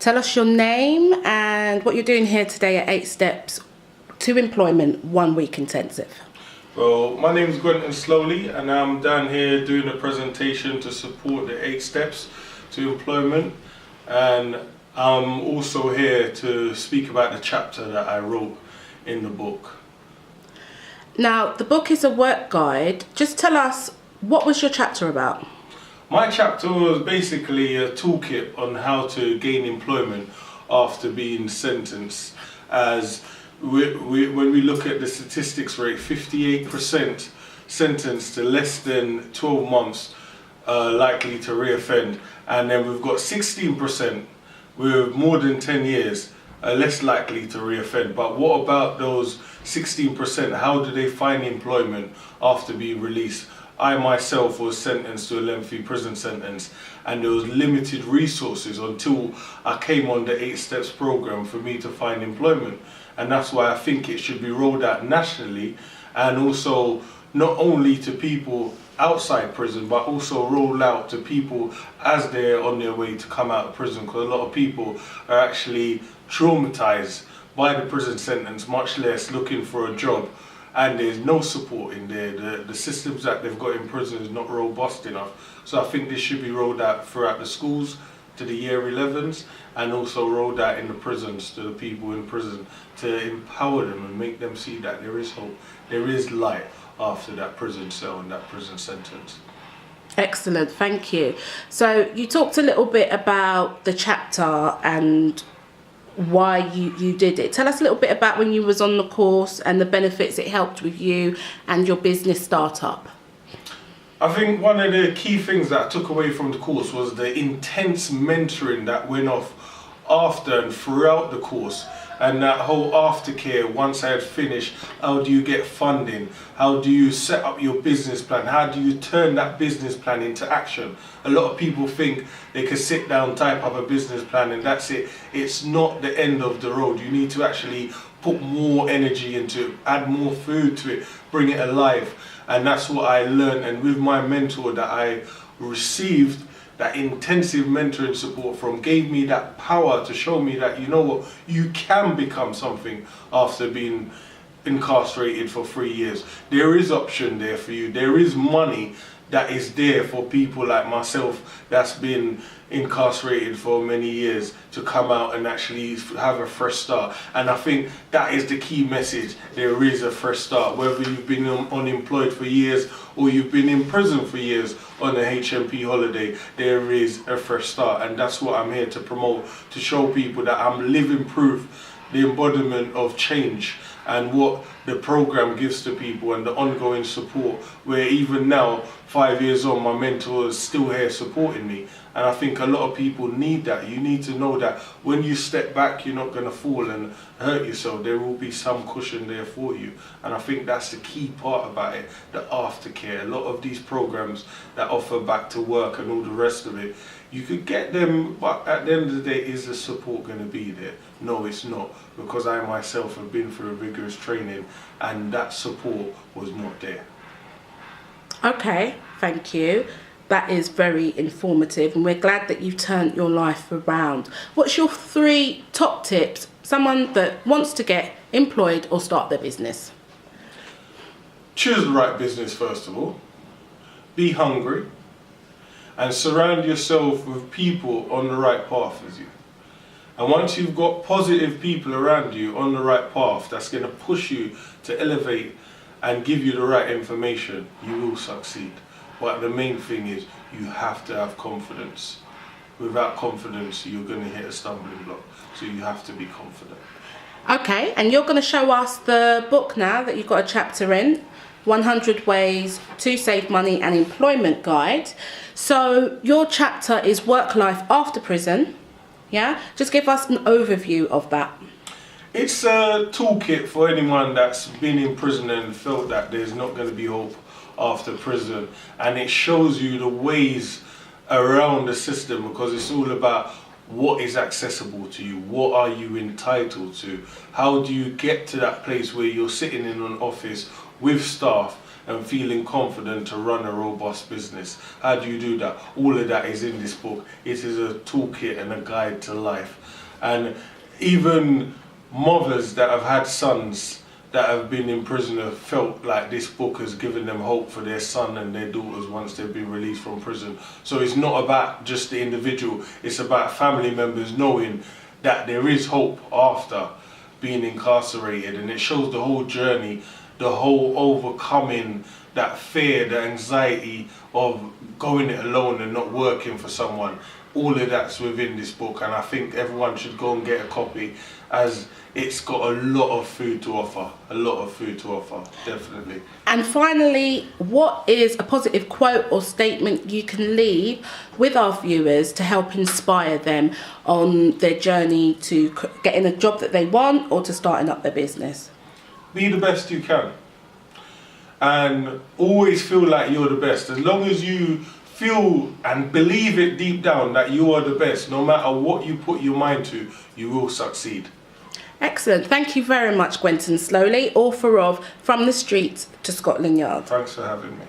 Tell us your name and what you're doing here today at 8 Steps to Employment 1 Week Intensive. Well, my name is Gwenton Sloley and I'm down here doing a presentation to support the 8 Steps to Employment, and I'm also here to speak about the chapter that I wrote in the book. Now, the book is a work guide. Just tell us, what was your chapter about? My chapter was basically a toolkit on how to gain employment after being sentenced. As when we look at the statistics rate, 58% sentenced to less than 12 months likely to reoffend, and then we've got 16% with more than 10 years less likely to reoffend. But what about those 16%? How do they find employment after being released? I myself was sentenced to a lengthy prison sentence, and there was limited resources until I came on the 8 Steps program for me to find employment. And that's why I think it should be rolled out nationally, and also not only to people outside prison, but also roll out to people as they're on their way to come out of prison, because a lot of people are actually traumatized by the prison sentence, much less looking for a job, and there's no support in there. The systems that they've got in prison is not robust enough. So I think this should be rolled out throughout the schools to the year 11s, and also rolled out in the prisons to the people in prison, to empower them and make them see that there is hope, there is light after that prison cell and that prison sentence. Excellent, thank you. So you talked a little bit about the chapter and why you did it. Tell us a little bit about when you was on the course and the benefits it helped with you and your business startup. I think one of the key things that I took away from the course was the intense mentoring that went off after and throughout the course, and that whole aftercare once I had finished. How do you get funding? How do you set up your business plan? How do you turn that business plan into action? A lot of people think they can sit down, type up a business plan and that's it. It's not the end of the road. You need to actually put more energy into it, add more food to it, bring it alive. And that's what I learned, and with my mentor that I received, that intensive mentoring support from, gave me that power to show me that, you know what, you can become something after being incarcerated for 3 years. There is option there for you. There is money that is there for people like myself that's been incarcerated for many years to come out and actually have a fresh start. And I think that is the key message. There is a fresh start, whether you've been unemployed for years or you've been in prison for years on a HMP holiday. There is a fresh start, and that's what I'm here to promote, to show people that I'm living proof, the embodiment of change, and what the program gives to people and the ongoing support, where even now, 5 years on, my mentor is still here supporting me. And I think a lot of people need that. You need to know that when you step back, you're not going to fall and hurt yourself. There will be some cushion there for you. And I think that's the key part about it, the aftercare. A lot of these programs that offer back to work and all the rest of it, you could get them, but at the end of the day, is the support going to be there? No, it's not, because I myself have been through a vigorous training and that support was not there. Okay, thank you. That is very informative, and we're glad that you've turned your life around. What's your 3 top tips, someone that wants to get employed or start their business? Choose the right business first of all. Be hungry. And surround yourself with people on the right path as you. And once you've got positive people around you on the right path, that's going to push you to elevate and give you the right information, you will succeed. But the main thing is, you have to have confidence. Without confidence, you're going to hit a stumbling block. So you have to be confident. Okay, and you're going to show us the book now that you've got a chapter in, 100 Ways to Save Money and Employment Guide. So your chapter is Work Life After Prison. Yeah? Just give us an overview of that. It's a toolkit for anyone that's been in prison and felt that there's not going to be hope after prison. And it shows you the ways around the system, because it's all about what is accessible to you, what are you entitled to, how do you get to that place where you're sitting in an office with staff and feeling confident to run a robust business. How do you do that? All of that is in this book. It is a toolkit and a guide to life. And even mothers that have had sons that have been in prison have felt like this book has given them hope for their son and their daughters once they've been released from prison. So it's not about just the individual, it's about family members knowing that there is hope after being incarcerated, and it shows the whole journey, the whole overcoming that fear, the anxiety of going it alone and not working for someone. All of that's within this book, and I think everyone should go and get a copy, as it's got a lot of food to offer. A lot of food to offer, definitely. And finally, what is a positive quote or statement you can leave with our viewers to help inspire them on their journey to getting a job that they want or to starting up their business? Be the best you can. And always feel like you're the best. As long as you feel and believe it deep down that you are the best, no matter what you put your mind to, you will succeed. Excellent. Thank you very much, Gwenton Sloley, author of From the Streets to Scotland Yard. Thanks for having me.